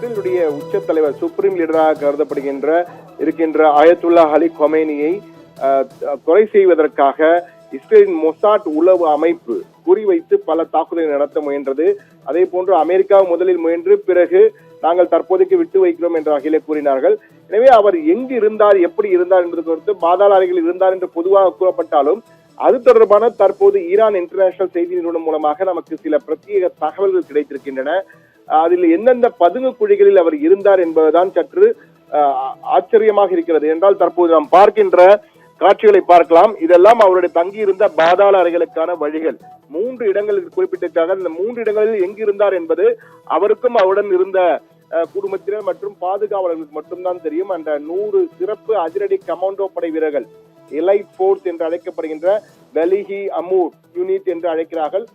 இஸ்ரேலுடைய உச்ச தலைவர் சுப்ரீம் லீடராக இருக்கின்ற ஆயத்துல்லா அலி கொமேனியை கொலை செய்வதற்காக இஸ்ரேலின் மொசாட் உளவு அமைப்பு குறிவைத்து பல தாக்குதலை நடத்த முயன்றது. அதே போன்று அமெரிக்கா முதலில் முயன்று பிறகு நாங்கள் தற்போதைக்கு விட்டு வைக்கிறோம் என்ற வகையிலே கூறினார்கள். எனவே அவர் எங்கு இருந்தார், எப்படி இருந்தார் என்பது குறித்து பாதாள அறைகளில் இருந்தார் என்று பொதுவாக கூறப்பட்டாலும் அது தொடர்பான தற்போது ஈரான் இன்டர்நேஷனல் செய்தி நிறுவனம் மூலமாக நமக்கு சில பிரத்யேக தகவல்கள் கிடைத்திருக்கின்றன. அதில் எந்தெந்த பதுங்கு குழிகளில் அவர் இருந்தார் என்பதுதான் சற்று ஆச்சரியமாக இருக்கிறது. என்றால் தற்போது நாம் பார்க்கின்ற காட்சிகளை பார்க்கலாம். இதெல்லாம் அவருடைய தங்கியிருந்த பாதாள அறைகளுக்கான வழிகள். 3 இடங்களில் குறிப்பிட்டிருக்காங்க. இந்த 3 இடங்களில் எங்கிருந்தார் என்பது அவருக்கும் அவருடன் இருந்த குடும்பத்தினர் மற்றும் பாதுகாவலர்களுக்கு மட்டும்தான் தெரியும். அந்த 100 சிறப்பு அதிரடி கமாண்டோ படை வீரர்கள், எலைட் போர்ஸ் என்று அழைக்கப்படுகின்ற வெலிஹி அமூர் யூனிட் என்று அழைக்கிறார்கள்.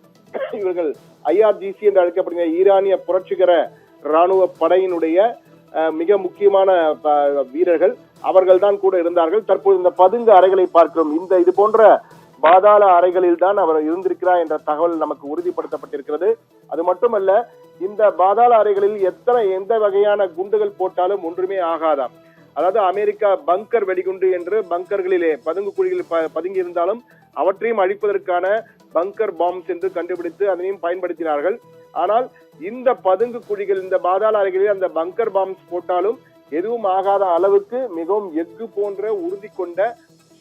இவர்கள் IRGC என்று அழைக்கப்படுகிற ஈரானிய புரட்சிகர ராணுவ படையினுடைய மிக முக்கியமான வீரர்கள், அவர்கள் தான் கூட இருந்தார்கள். தற்போது இந்த பதுங்கு அறைகளை பார்க்கிறோம். இது போன்ற பாதாள அறைகளில் தான் அவர் இருந்திருக்கிறார் என்ற தகவல் நமக்கு உறுதிப்படுத்தப்பட்டிருக்கிறது. அது மட்டுமல்ல, இந்த பாதாள அறைகளில் எந்த வகையான குண்டுகள் போட்டாலும் ஒன்றுமே ஆகாதாம். அதாவது அமெரிக்கா பங்கர் வெடிகுண்டு என்று பங்கர்களிலே பதுங்கு குழிகளில் பதுங்கி இருந்தாலும் அவற்றையும் அழிப்பதற்கான பங்கர் பாம்ஸ் என்று கண்டுபிடித்து அதனையும் பயன்படுத்தினார்கள். ஆனால் இந்த பதுங்கு குழிகள், இந்த பாதாள அறைகளில் அந்த பங்கர் பாம்ஸ் போட்டாலும் எதுவும் ஆகாத அளவுக்கு மிகவும் எஃகு போன்ற உறுதி கொண்ட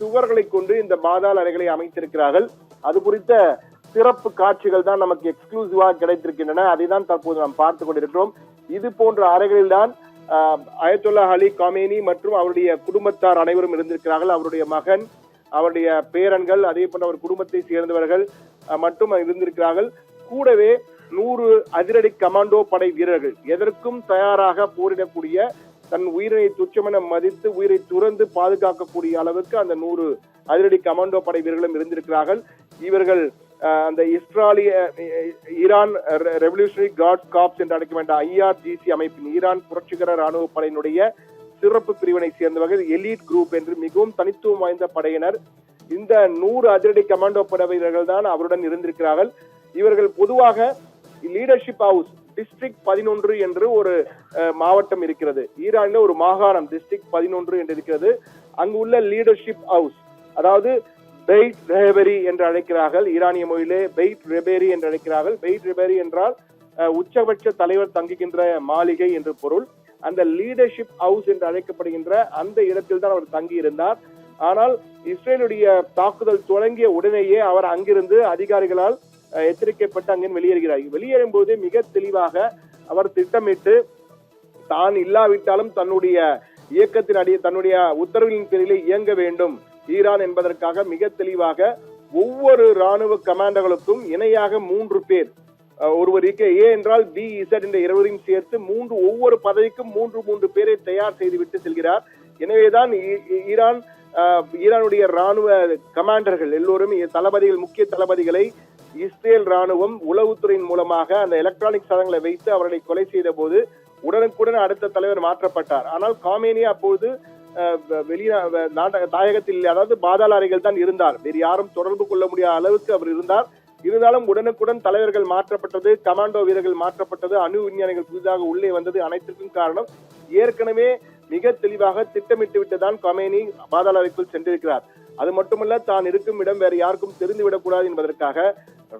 சுவர்களை கொண்டு இந்த பாதாள அறைகளை அமைத்திருக்கிறார்கள். அது குறித்த சிறப்பு காட்சிகள் தான் நமக்கு எக்ஸ்க்ளூசிவாக கிடைத்திருக்கின்றன. அதை தான் தற்போது நாம் பார்த்து கொண்டிருக்கிறோம். இது போன்ற அறைகளில் தான் ஆயத்துல்லா அலி கொமேனி மற்றும் அவருடைய குடும்பத்தார் அனைவரும் இருந்திருக்கிறார்கள். அவருடைய மகன், அவருடைய பேரன்கள், அதே போன்ற அவர் குடும்பத்தை சேர்ந்தவர்கள் மட்டும் இருந்திருக்கிறார்கள். கூடவே 100 அதிரடி கமாண்டோ படை வீரர்கள், எதற்கும் தயாராக போரிடக்கூடிய, தன் உயிரை துச்சமென மதித்து உயிரை துறந்து பாதுகாக்கக்கூடிய அளவுக்கு அந்த 100 அதிரடி கமாண்டோ படை வீரர்களும் இருந்திருக்கிறார்கள். இவர்கள் அந்த ஈரான் ரெவல்யூஷனரி கார்ட்ஸ் கார்ப்ஸ் என்று அழைக்க வேண்டிய IRGC அமைப்பின், ஈரான் புரட்சிகர ராணுவ படையினுடைய சிறப்பு பிரிவினை சேர்ந்தவர்கள், எலீட் குரூப் என்று மிகவும் தனித்துவம் வாய்ந்த படையினர். இந்த 100 அதிரடி கமாண்டோ படை வீரர்கள் தான் அவருடன் இருந்திருக்கிறார்கள். இவர்கள் பொதுவாக லீடர்ஷிப் ஹவுஸ் டிஸ்ட்ரிக்ட் 11 என்று ஒரு மாவட்டம் இருக்கிறது. ஈரான்ல ஒரு மாகாணம் டிஸ்ட்ரிக்ட் 11 என்று இருக்கிறது. அங்கு உள்ள லீடர்ஷிப் ஹவுஸ், அதாவது பெய்ட் ரெபெரி என்று அழைக்கிறார்கள். ஈரானிய மொழியிலே பெய்ட் ரெபெரி என்று அழைக்கிறார்கள். பெய்ட் ரெபெரி என்றால் உச்சபட்ச தலைவர் தங்குகின்ற மாளிகை என்று பொருள். அந்த லீடர்ஷிப் ஹவுஸ் என்று அழைக்கப்படுகின்ற அந்த இடத்தில் தான் அவர் தங்கி இருந்தார். ஆனால் இஸ்ரேலுடைய தாக்குதல் தொடங்கிய உடனேயே அவர் அங்கிருந்து அதிகாரிகளால் எச்சரிக்கப்பட்டு அங்கிருந்து வெளியேறுகிறார். வெளியேறும் போது மிக தெளிவாக அவர் திட்டமிட்டு, தான் இல்லாவிட்டாலும் தன்னுடைய இயக்கத்தின் தன்னுடைய உத்தரவின் பேரில் இயங்க வேண்டும் ஈரான் என்பதற்காக மிக தெளிவாக ஒவ்வொரு ராணுவ கமாண்டர்களுக்கும் இணையாக 3 பேர், ஒருவர் A என்றால் B, Z என்ற இருவரையும் சேர்த்து ஒவ்வொரு பதவிக்கும் 3 பேரை தயார் செய்துவிட்டு செல்கிறார். எனவேதான் ஈரானுடைய ராணுவ கமாண்டர்கள் எல்லோரும் தளபதிகள், முக்கிய தளபதிகளை இஸ்ரேல் ராணுவம் உளவுத்துறையின் மூலமாக அந்த எலக்ட்ரானிக் சாதனங்களை வைத்து அவர்களை கொலை செய்த போது உடனுக்குடன் அடுத்த தலைவர் மாற்றப்பட்டார். ஆனால் கொமேனி அப்போது தாயகத்தில், அதாவது பாதாள அறைகள் தான் இருந்தார். வேறு யாரும் தொடர்பு கொள்ள முடியாத அளவுக்கு அவர் இருந்தார். இருந்தாலும் உடனுக்குடன் தலைவர்கள் மாற்றப்பட்டது, கமாண்டோ வீரர்கள் மாற்றப்பட்டது, அணு விஞ்ஞானிகள் புதிதாக உள்ளே வந்தது. அனைத்திற்கும் காரணம் ஏற்கனவே மிக தெளிவாக திட்டமிட்டு விட்டுதான் கொமேனி பாதாள அறைக்குள் சென்றிருக்கிறார். அது மட்டுமல்ல, தான் இருக்கும் இடம் வேற யாருக்கும் தெரிந்துவிடக் கூடாது என்பதற்காக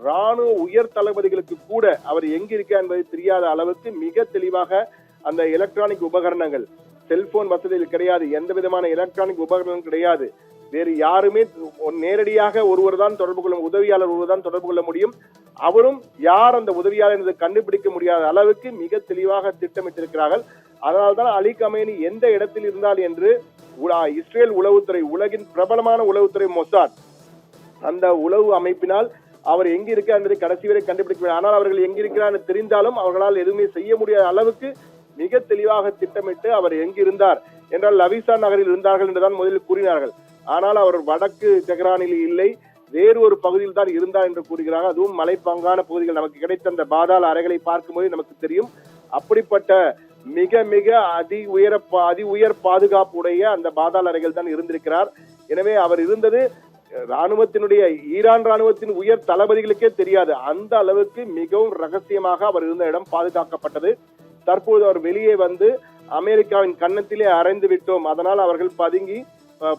ராணுவ உயர் தளபதிகளுக்கு கூட அவர் எங்கிருக்கார் என்பது தெரியாத அளவுக்கு மிக தெளிவாக அந்த எலக்ட்ரானிக் உபகரணங்கள், செல்போன் வசதிகள் கிடையாது, எந்த விதமான எலக்ட்ரானிக் உபகரணம் கிடையாது. வேறு யாருமே நேரடியாக ஒருவர் தான் தொடர்பு கொள்ள, உதவியாளர் ஒருவர் தான் தொடர்பு கொள்ள முடியும். அவரும் யார் அந்த உதவியாளர் என்பதை கண்டுபிடிக்க முடியாத அளவுக்கு மிக தெளிவாக திட்டமிட்டிருக்கிறார்கள். அதனால்தான் அலி கொமேனி எந்த இடத்தில் இருந்தால் என்று இஸ்ரேல் உளவுத்துறை, உலகின் பிரபலமான உளவுத்துறை மொசாட், அந்த உளவு அமைப்பினால் அவர் எங்க இருக்கிறார் என்பதை கடைசி வரை கண்டுபிடிக்க. ஆனால் அவர்கள் எங்கிருக்கிறார் தெரிந்தாலும் அவர்களால் எதுவுமே செய்ய முடியாத அளவுக்கு மிக தெளிவாக திட்டமிட்டு அவர் எங்கிருந்தார் என்றால் லவிசா நகரில் இருந்தார்கள் என்றுதான் முதலில் கூறினார்கள். ஆனால் அவர் வடக்கு தெஹ்ரானில் இல்லை, வேறு ஒரு பகுதியில் தான் இருந்தார் என்று கூறுகிறார்கள். அதுவும் மலைப்பாங்கான பகுதிகள். நமக்கு கிடைத்த அந்த பாதாள அறைகளை பார்க்கும்போது நமக்கு தெரியும். அப்படிப்பட்ட மிக மிக அதி உயர் பாதுகாப்புடைய அந்த பாதாள அறைகள் தான் இருந்திருக்கிறார். எனவே அவர் இருந்தது ஈரான் ராணுவத்தின் உயர் தளபதிகளுக்கே தெரியாது. அந்த அளவுக்கு மிகவும் ரகசியமாக அவர் இருந்த இடம் பாதுகாக்கப்பட்டது. தற்போது அவர் வெளியே வந்து அமெரிக்காவின் கன்னத்திலே அறைந்து விட்டோம், அதனால் அவர்கள் பதுங்கி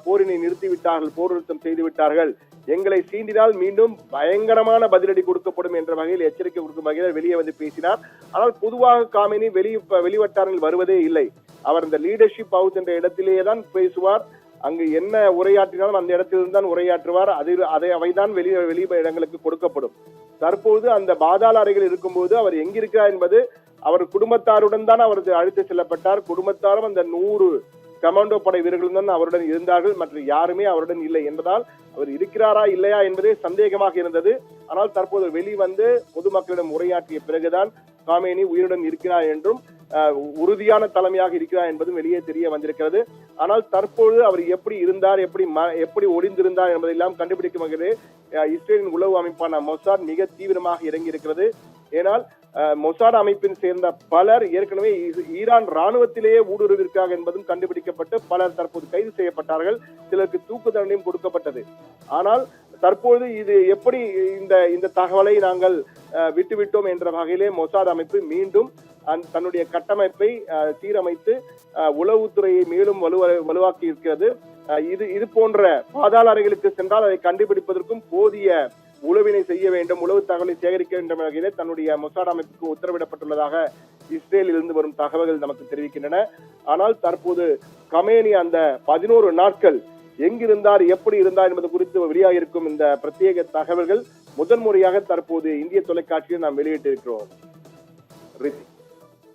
போரினை நிறுத்திவிட்டார்கள், போர் நிறுத்தம் செய்து விட்டார்கள், எங்களை சீண்டினால் மீண்டும் பயங்கரமான பதிலடி கொடுக்கப்படும் என்ற வகையில் எச்சரிக்கை கொடுக்கும் வகையில் வெளியே வந்து பேசினார். ஆனால் பொதுவாக காமினி வெளிவட்டாரங்கள் வருவதே இல்லை. அவர் இந்த லீடர்ஷிப் ஹவுஸ் என்ற இடத்திலேயே தான் பேசுவார். அங்கு என்ன உரையாற்றினாலும் அந்த இடத்திலிருந்து தான் உரையாற்றுவார். அவைதான் வெளி இடங்களுக்கு கொடுக்கப்படும். தற்போது அந்த பாதாள அறைகள் இருக்கும்போது அவர் எங்கிருக்கிறார் என்பது அவர் குடும்பத்தாருடன் தான் அவர் அழைத்து செல்லப்பட்டார். குடும்பத்தாரும் அந்த 100 கமாண்டோ படை வீரர்களும் தான் அவருடன் இருந்தார்கள், மற்ற யாருமே அவருடன் இல்லை என்பதால் அவர் இருக்கிறாரா இல்லையா என்பதே சந்தேகமாக இருந்தது. ஆனால் தற்போது வெளிவந்து பொதுமக்களிடம் உரையாற்றிய பிறகுதான் காமேனி உயிருடன் இருக்கிறார் என்றும் உறுதியான தலைமையாக இருக்கிறார் என்பதும் வெளியே தெரிய வந்திருக்கிறது. ஆனால் தற்போது அவர் எப்படி இருந்தார், எப்படி ஒளிந்திருந்தார் என்பதையெல்லாம் கண்டுபிடிக்கும் வகையில் இஸ்ரேலின் உளவு அமைப்பான மொசாட் மிக தீவிரமாக இறங்கி இருக்கிறது. ஏனால் மொசாட் அமைப்பின் சேர்ந்த பலர் ஏற்கனவே ஈரான் ராணுவத்திலேயே ஊடுருவிருக்காங்க என்பதும் கண்டுபிடிக்கப்பட்டு பலர் தற்போது கைது செய்யப்பட்டார்கள். சிலருக்கு தூக்கு தண்டனையும் கொடுக்கப்பட்டது. ஆனால் தற்போது இது எப்படி இந்த தகவலை நாங்கள் விட்டுவிட்டோம் என்ற வகையிலே மொசாட் அமைப்பு மீண்டும் தன்னுடைய கட்டமைப்பை சீரமைத்து உளவுத்துறையை மேலும் வலுவாக்கி இருக்கிறது. இது போன்ற பாதாள அறைகளுக்கு சென்றால் அதை கண்டுபிடிப்பதற்கும் போதிய உளவினை செய்ய வேண்டும், உளவு தகவலை சேகரிக்க வேண்டும் என்ற வகையிலே தன்னுடைய மொசாட் அமைப்புக்கு உத்தரவிடப்பட்டுள்ளதாக இஸ்ரேலில் இருந்து வரும் தகவல்கள் நமக்கு தெரிவிக்கின்றன. ஆனால் தற்போது கமேனி அந்த 11 நாட்கள் எங்கிருந்தார், எப்படி இருந்தார் என்பது குறித்து வெளியாகிருக்கும் இந்த பிரத்யேக தகவல்கள் முதன்முறையாக தற்போது இந்திய தொலைக்காட்சியில் நாம் வெளியிட்டிருக்கிறோம்.